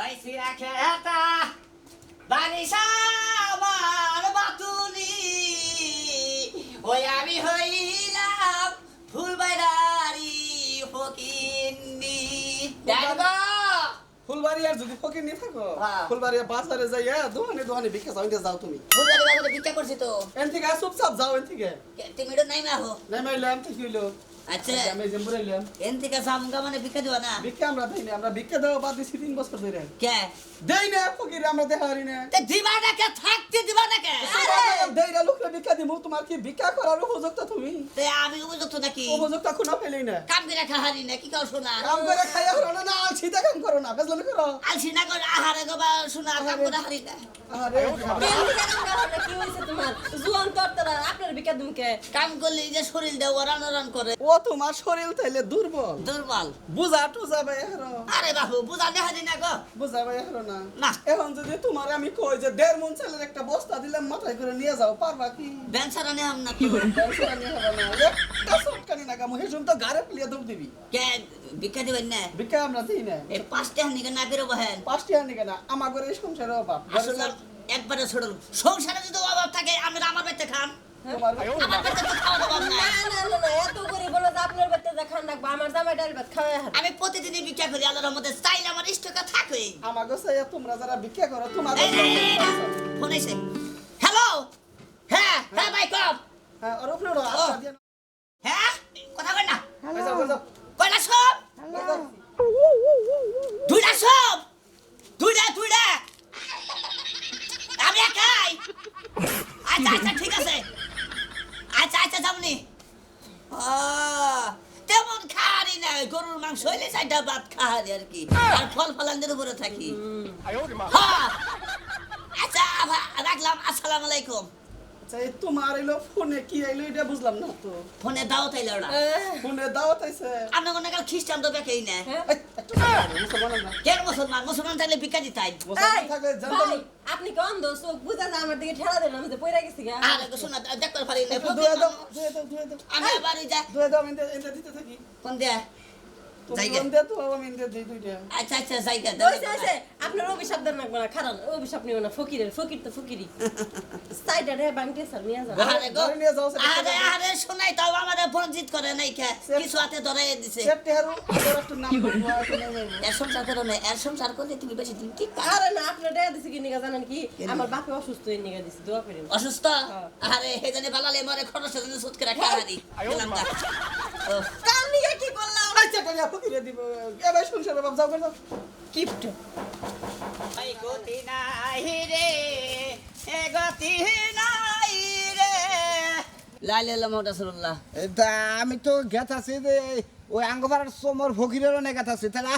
ওই সিরা খেতা বানিসা আমার বাতুলি ওই আমি হইলাম ফুলবাড়ি ফকিন্নি দেখো ফুলবাড়িয়ার যদি ফকির নি থাকো হ্যাঁ। ফুলবাড়িয়া বাজারে যাইয়া দোকানে দোকানে ভিক্ষা চাইতে যাও তুমি ফুলবাড়ি বাজারে ভিক্ষা করছি তো এন থেকে চুপচাপ যাও এন থেকে তুমি এটা নাই মা হো নাই মাইলাম তো কি হইলো আচ্ছা আমি জেম্বুরাইলাম এন থেকে সামগা মানে ভিক্ষা দিবা না ভিক্ষা আমরা দেই না আমরা ভিক্ষা দেওয়া বাদ দিছি 3 বছর ধরে কে দেই না ফকির আমরা দেখা হারি না তে দিবা না কে থাকতে দিবা না কে দেই না লোকরে ভিক্ষা দিমু তোমার কি ভিক্ষা করার উপযুক্ত তুমি তে আমি উপযুক্ত নাকি উপযুক্ত কোনো পেলেই না কাম করে খাহারি না কি কাও শোনা কাম করে খাইয়া করো না না সিধা কাম করো না বেজলাম করো আলসি না করে আহারে গবা শোনা কাম করে হারি না আরে কি হইছে তোমার জুয়ান তরতরা আপনার বিকা দুমকে কাম করলে এই যে শরীর দেও রান করে ও তোমার শরীর তাইলে দুর্বল দুর্বল বুঝা টুজা ভাই হারো আরে বাবু বুঝা দেখা দি না গো বুঝা ভাই হারো না না। এখন যদি তোমার আমি কই যে 1.5 মণ চালের একটা বস্তা দিলাম মাথায় করে নিয়ে যাও পারবা কি বেনসারা নে হাম না কি টেনশন নিয়ে হবে না একটা সটকানি না কামু হেসুম তো গারে প্লিয়া দৌড় দিবি কে ভিক্ষা দিবেন না ভিক্ষা আমরা দিই না এই পাঁচটা হানিকে না বেরো বহেন 5 টাকা নিকে না আমার ঘরে সংসারে অভাব আসলে একবারে ছড়ল সংসারে যদি অভাব থাকে আমি আমার বাড়িতে খান তোমার আমার বাড়িতে তো খাওয়া অভাব না নাই না না না এত করে বলো যে আপনার বাড়িতে দেখান রাখবো আমার জামাই ডাল ভাত খাওয়াই হাত আমি প্রতিদিনই ভিক্ষা করি আল্লাহর রহমতে চাইলে আমার ইষ্টকা থাকে আমার কাছে তোমরা যারা ভিক্ষা করো তোমার ফোন এসে হ্যালো হ্যাঁ হ্যাঁ ভাই কম হ্যাঁ আর উপরে আচ্ছা দিয়ে হ্যাঁ কথা কই না যাও যাও কয়লা সব দুইটা সব দুইটা আমি একাই আচ্ছা আচ্ছা ঠিক আছে আচ্ছা যাবনি তেমন খাওয়ারি না গরুর মাংস হইলে চারটা ভাত খাওয়ারি আর কি আর ফল ফলানদের উপরে থাকি হ্যাঁ। আচ্ছা রাখলাম আসসালামু আলাইকুম আচ্ছা এই তোমার এলো ফোনে কি আইলো এটা বুঝলাম না তো ফোনে দাওয়াত আইলো না ফোনে দাওয়াত আইছে আপনার কোনো কাল খ্রিস্টান তো বেকেই না এই, একটু মুসলমান না কেন মুসলমান থাকলে ভিক্ষা দিতাই মুসলমান থাকলে জানতাম ভাই আপনি কোন দোষ বুঝা যায় আমার দিকে ঠেলা দেন আমি তো পয়রা গেছি গা আরে শোনা দেখতে পারি না একটু দুয়ে দাও দুয়ে দাও আমি বাড়ি যা দুয়ে দাও ইন্দে দিতে থাকি কোন দিয়া তুমি জায়গা। ইন্দে তো আমি ইন্দে দিই দুইটা আচ্ছা জায়গা হইছে হইছে আপনার অভিশাপ দেন রাখবো না খারাপ অভিশাপ নিও না ফকিরের ফকির তো ফকিরই সাইডে রে বাংটে স্যার নিয়ে যাও আরে গো ঘরে নিয়ে যাও, সেটা আরে শোনাই তাও আমাদের বঞ্চিত করে নাই কে কিছু হাতে ধরে দিছে সেটে হারু তোর একটু নাম বলবো একটু নাম বলবো এর সংসার করো না এর সংসার করলে তুমি বেশি দিন ঠিক পারো। আরে না আপনার টাকা দিছি কি নিগা জানেন কি আমার বাপে অসুস্থ হয়ে নিগা দিছি দোয়া করেন অসুস্থ আরে হেজানে বালালে মরে খরচ হেজানে সুদ করে খাওয়ানি গেলাম না ও কাল নিগা কি করলাম আচ্ছা টাকা ফকিরে দিব এবার সংসারে বাপ যাও যাও গিফট এই গতি নাই রে এ গতি নাই রে লা ইলাহা ইল্লাল্লাহ মুহাম্মাদুর রাসূলুল্লাহ তা আমি তো গেতাছি যে ওই আঙ্গপাড়ার সোমর ফকিরেরও নে গেতাছি তাহলে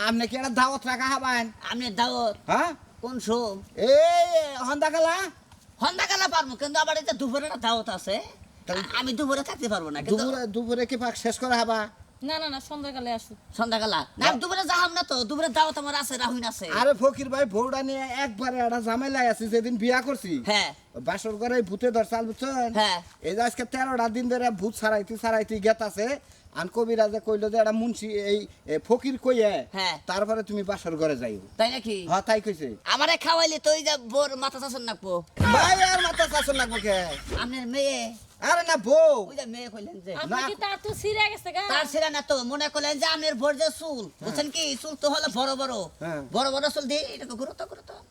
আপনি কি একটা দাওয়াত রাখা হবেন আমি দাওয়াত হ্যাঁ কোন শো এই হন্দাকালা হন্দাকালা পারবো কিন্তু আবার এটা দুপুরে একটা দাওয়াত আছে আমি দুপুরে থাকতে পারবো না কিন্তু দুপুরে কি পাক শেষ করা হবা না সন্ধ্যাকালে আসু সন্ধ্যাকালা না আমি দুপুরে যাহাম না তো দুপুরে দাওয়াত আমার আছে রাহুইন আছে আরে ফকির ভাই বউটা নিয়ে একবারে একটা ঝামেলায় আছি যেদিন বিয়া করছি হ্যাঁ বাসর ঘরে ভূতে ধর চাল বুঝছেন হ্যাঁ। এই যে আজকে 13টা দিন ধরে ভূত ছাড়াইতে গেতাছে আন কবিরাজে কইলো যে একটা মুন্সি এই ফকির কইয়ে হ্যাঁ। তারপরে তুমি বাসর ঘরে যাইও তাই নাকি হ্যাঁ তাই কইছে আমারে খাওয়াইলে তো ওই যে বোর মাথা চাষন নাকবো ভাই আর মাথা শাসন লাগবো কে আপনার মেয়ে আরে না বউ ওই যে মেয়ে কইলেন যে আপনি কি তার তো সিরা গেছে গা তার ছেলে না তো মনে করলেন যে আপনার ভোর যে চুল বুঝছেন কি চুল তো হলো বড় বড় হ্যাঁ। বড় বড় চুল দিয়ে এটাকে গুরুত্ব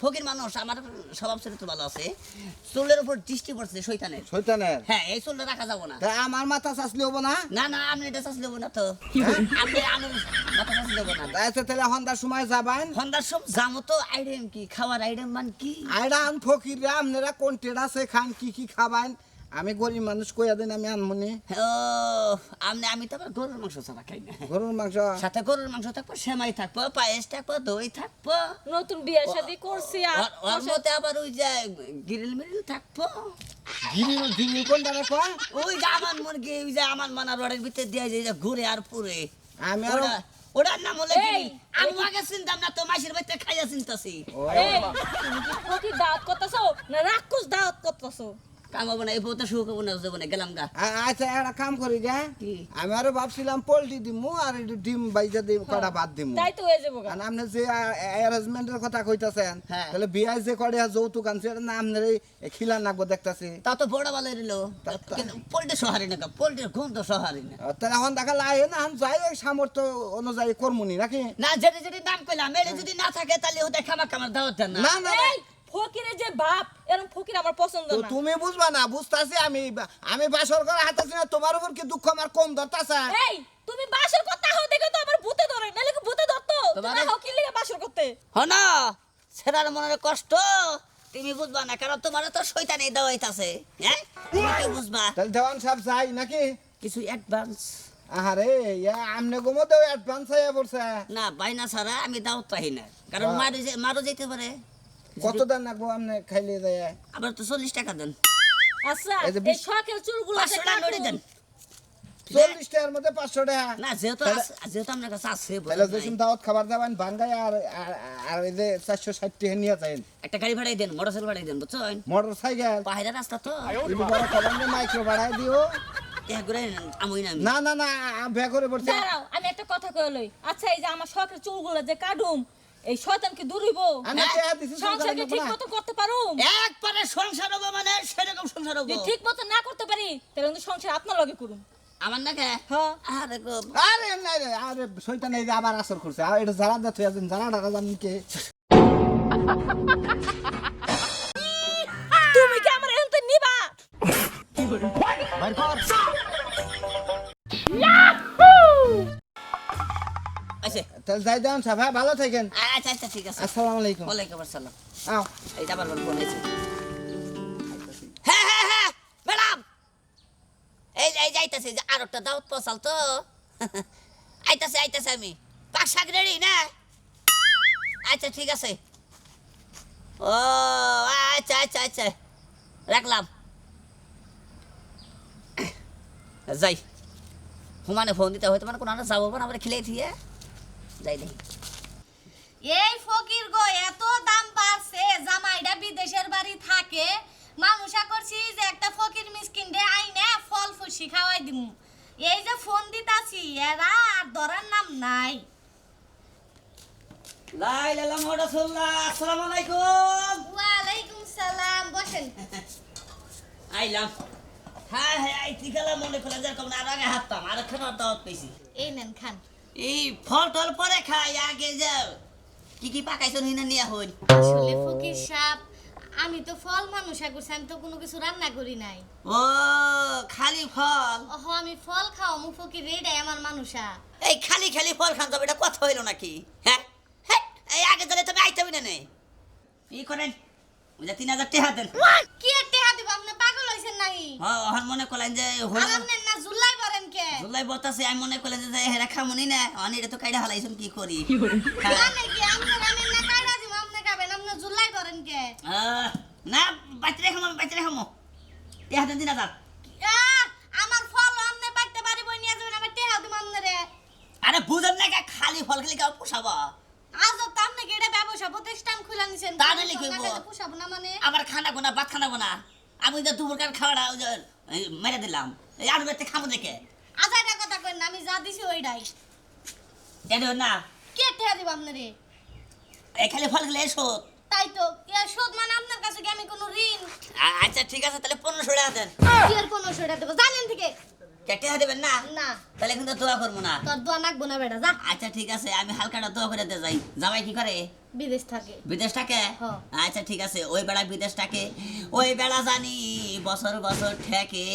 ফকির মানুষ আমার স্বভাব চরিত্র ভালো আছে চুলের উপর দৃষ্টি পড়ছে শৈতানের শয়তানের হ্যাঁ এই চুলটা রাখা যাবো না তা আমার মাথা চাষলে হবো না না আপনি এটা চাষ দেবো না তো আপনি আমার মাথা চাষ দেবো না তাইতে তাহলে হন্দার সময় যাবেন সন্ধ্যার সব জামো তো আইটেম কি খাওয়ার আইটেম মান কি আইডা আন ফকির রে আপনারা কোন টেরাসে খান কি খাবেন আমি গরিব মানুষ কইয়া দেন আমি আনমনি ও আমি তো আবার গরুর মাংস ছাড়া খাই না গরুর মাংস সাথে গরুর মাংস থাকবো সেমাই থাকবো পায়েস থাকবো দই থাকবো নতুন বিয়ে শাদী করছি আর ওর মধ্যে আবার ওই যে গিরিল মিরিল থাকবো গিরি কোনটা রে কয় ওই যে আমার মুরগি ওই যে আমার মানার রডের ভিতরে দিয়ে যে ঘুরে আর পুরে আমি আর ওটার নাম হলো এই, গিরিল আমি আগে চিনতাম না তো মাসির বাড়িতে খাইয়া চিনতাছি এই তুমি কি ফকির দাওয়াত করতেছো না রাক্ষস দাওয়াত করতেছো কাম হবো না এই বউটা সুখ হবো না যাবো না গেলাম গা আচ্ছা একটা কাম করি গা কি? আমি আরো ভাবছিলাম পোল্ট্রি দিমু আর একটু ডিম বাইজা দিম কটা ভাত দিমু তাই তো হয়ে যাবো গা। আর আপনি যে অ্যারেঞ্জমেন্টের কথা কইতাছেন হ্যাঁ। তাহলে বিয়ায় যে করে যৌতুক আনছে এটা না আপনার এই খিলা নাকবো দেখতাছি তা তো বড় ভালো দিল কিন্তু পোল্ট্রি সহারি না পোল্ট্রির ঘুম তো সহারি না তাহলে এখন দেখা লাগে না আমি যাই ওই সামর্থ্য অনুযায়ী কর্মনি নাকি না যেটি যেটি নাম কইলাম এর যদি না থাকে তাহলে ওদের খাবার খাবার দাওয়াত দেন না না না না। এই ফকিরের যে বাপ এরকম ফকির আমার পছন্দ তো না। তুমি বুঝবা না বুঝতাছি আমি বাসর করে হাতাছি না তোমার উপর কি দুঃখ আমার কম ধরতাছে এই তুমি বাসর করতে হও দেখো তো আমার ভূতে ধরে নালে কি ভূতে ধরতো তোমার- তুমি হও কি লিগে বাসর করতে হন সেরার মনের কষ্ট তুমি বুঝবা না কারণ তোমার তো শয়তানি দেওয়াইতাছে হ্যাঁ তুমি কি বুঝবা তাহলে দেওয়ান সাহেব যাই নাকি কিছু অ্যাডভান্স আহারে আমনে গোমো দেও অ্যাডভান্স হয়ে পড়ছে না বাইনা ছাড়া আমি দাওয়াত পাই না কারণ মারও যেতে পারে কত দাম রাখবো আপনি খাইলে যায় আবার তো 40 টাকা দেন আচ্ছা এই যে এই শখের চুলগুলো 500 টাকা নড়ি দেন 40 টাকার মধ্যে 500 টাকা না যেহেতু তাহলে- যেহেতু আপনার কাছে আছে তাহলে যেসব দাওয়াত খাবার দাবান বাঙ্গাই আর এই যে 460 টাকা নিয়ে যাবেন একটা গাড়ি ভাড়াই দেন মোটরসাইকেল ভাড়াই দেন বুঝছেন মোটর সাইকেল পাহাড়ের রাস্তা তো ইবি বড় খাবার মাইক্রো ভাড়ায় দিও এক ঘুরে আমই না আমি। না না না ভ্যা করে পড়ছে দাঁড়াও আমি একটা কথা কই লই আচ্ছা এই যে আমার শখের চুলগুলো যে কাটুম এই শয়তান কি দূর হইব আমি টাকা দিছি সংসার কি ঠিক মতো করতে পারুম একবারে সংসার হবো মানে সেরকম সংসার হবো যদি ঠিক মতো না করতে পারি তাহলে কিন্তু সংসার আপনার লগে করুম আমার না কে হ্যাঁ আরে গো আরে নাই রে আরে শয়তান এই যে আবার আসর করছে আর এটা যারা দা তুই যারা টাকা জানি কে তুমি কি আমার এনতে নিবা আচ্ছা তাহলে যাই দেন সাহেব হ্যাঁ, ভালো থাকেন আচ্ছা আচ্ছা ঠিক আছে আসসালামু আলাইকুম ওয়ালাইকুম আসসালাম আও এইটা আবার ফোন আছে হ্যাঁ হ্যাঁ হ্যাঁ ম্যাডাম এই যাইতাছে যে আর একটা দাওয়াত পসাল তো আইতাছে আমি পাক শাক রেডি না আচ্ছা ঠিক আছে ও আচ্ছা আচ্ছা আচ্ছা রাখলাম যাই হুমানে ফোন দিতে হয়তো মানে কোনো যাবো না আমরা খেলে দিয়ে যাই দেখি এই ফকির গো এত দাম বাড়ছে জামাইটা বিদেশের বাড়ি থাকে মানুষা করছি যে একটা ফকির মিসকিন রে আইনে ফল ফুসি খাওয়াই দিমু এই যে ফোন দিতাছি এরা আর ধরার নাম নাই লাই লালা রাসূলুল্লাহ আসসালামু আলাইকুম ওয়ালাইকুম সালাম বসেন আইলাম হ্যাঁ হ্যাঁ আইতি গেলা মনে করলাম যেরকম আর আগে হাঁটতাম আর খাবার দাওয়াত পেয়েছি এই নেন খান এই ফল টল পরে খাই আগে যাও কি পাকাইছো নিনা নিয়া হই আসলে ফকির সাহেব আমি তো ফল মানুষা করছি আমি তো কোনো কিছু রান্না করি নাই ও খালি ফল ওহ আমি ফল খাওয়া মু ফকির এটাই আমার মানুষা এই খালি খালি ফল খান তবে এটা কথা হইলো নাকি হ্যাঁ হ্যাঁ এই আগে ধরে তুমি আইতে হই না নে ই করেন ওই যে 3000 টাকা দেন কি আর টেহা দিব আপনি পাগল হইছেন নাকি হ্যাঁ ওহন মনে করলেন যে আর হলো আপনি না জুলাই পারেন কে জুলাই বতাসে আমি মনে করলেন যে হেরা খামুনি না অনি এটা তো কাইডা হালাইছুন কি করি মানে কি আপনার আমি না কাইরা দিব আপনি খাবেন আপনি জুলাই করেন কে না বাচ্চা খামো বাচ্চা খামো টাকা দেন 3000 আমার ফল আপনি পাইতে পারিব নিয়ে যাবেন আমি টেহা দিব আপনারে আরে বুঝেন না কে খালি ফল খেলে কেউ পোষাবা আজ তো আপনি কি এটা ব্যবসা প্রতিষ্ঠান খুলে নিছেন তা নাহলে কি হইবো? পোষাবো না মানে আবার খানা গোনা ভাত খানা গোনা আমি তো দুপুরকার খাওয়াটা ওই যে মেরে দিলাম এই আর বেতে খামো দেখে আচ্ছা এটা কথা কইন না আমি যা দিছি ওইটাই জানো না কে টেহা দিব আপনারে এই খালি ফল খেলে এসো তাই তো এ শোধ মানে আপনার কাছে কি আমি কোনো ঋণ আচ্ছা ঠিক আছে তাহলে 1500 টাকা দেন কি আর কোনো সেটা দেবো জানেন থেকে কেটে দেবেন না না তাহলে কিন্তু দোয়া করবো না তোর দোয়া নাকবো না বেটা যা আচ্ছা ঠিক আছে আমি হালকাটা দোয়া করে দিয়ে যাই জামাই কি করে বিদেশ থাকে বিদেশ থাকে হ্যাঁ। আচ্ছা ঠিক আছে ওই বেড়া বিদেশ থাকে ওই বেড়া জানি বছর বছর ঠেকে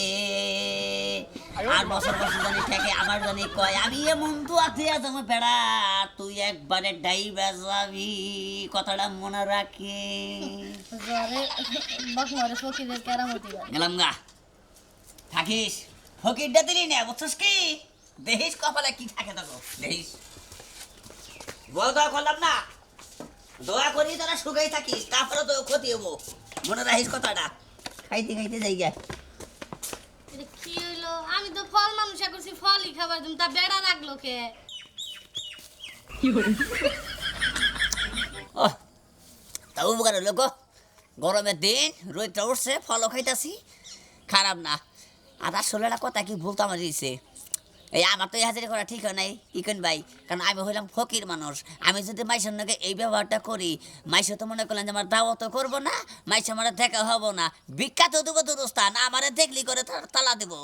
আর বছর বছর জানি ঠেকে আবার জানি কয় আমি এমন তো আছে আমার বেড়া তুই একবারে ডাইবা যাবি কথাটা মনে রাখে জ্বরে বাকমারে ফকিরের কেরামতি করে গেলাম গা থাকিস ফকিরটা দিলি না বুঝছিস কি দেখিস কপালে কি থাকে দেখো দেখিস বল দোয়া করলাম না দোয়া করি তোরা সুখাই থাকিস তারপরে তো ক্ষতি হবো মনে রাখিস কথাটা খাইতে খাইতে যাই গে এটা কি হইলো আমি তো ফল মানুষা করছি ফলই খাবার দিম তা বেড়া রাখলো কে ও তা উপকার হলো গো গরমের দিন রোদটা উঠছে ফলও খাইতাছি খারাপ না আদার 16টা কথা কি বলতো আমার দিছে এই আমার তো এই হাজারি করা ঠিক হয় নাই কি কেন ভাই কারণ আমি হইলাম ফকির মানুষ আমি যদি মাইসের নাকি এই ব্যবহারটা করি মাইসে তো মনে করলেন যে আমার দাওয়াতও করবো না মাইসে আমার দেখা হবো না বিখ্যাত দেবো দুরস্থান আমারে দেখলি করে তালা দেবো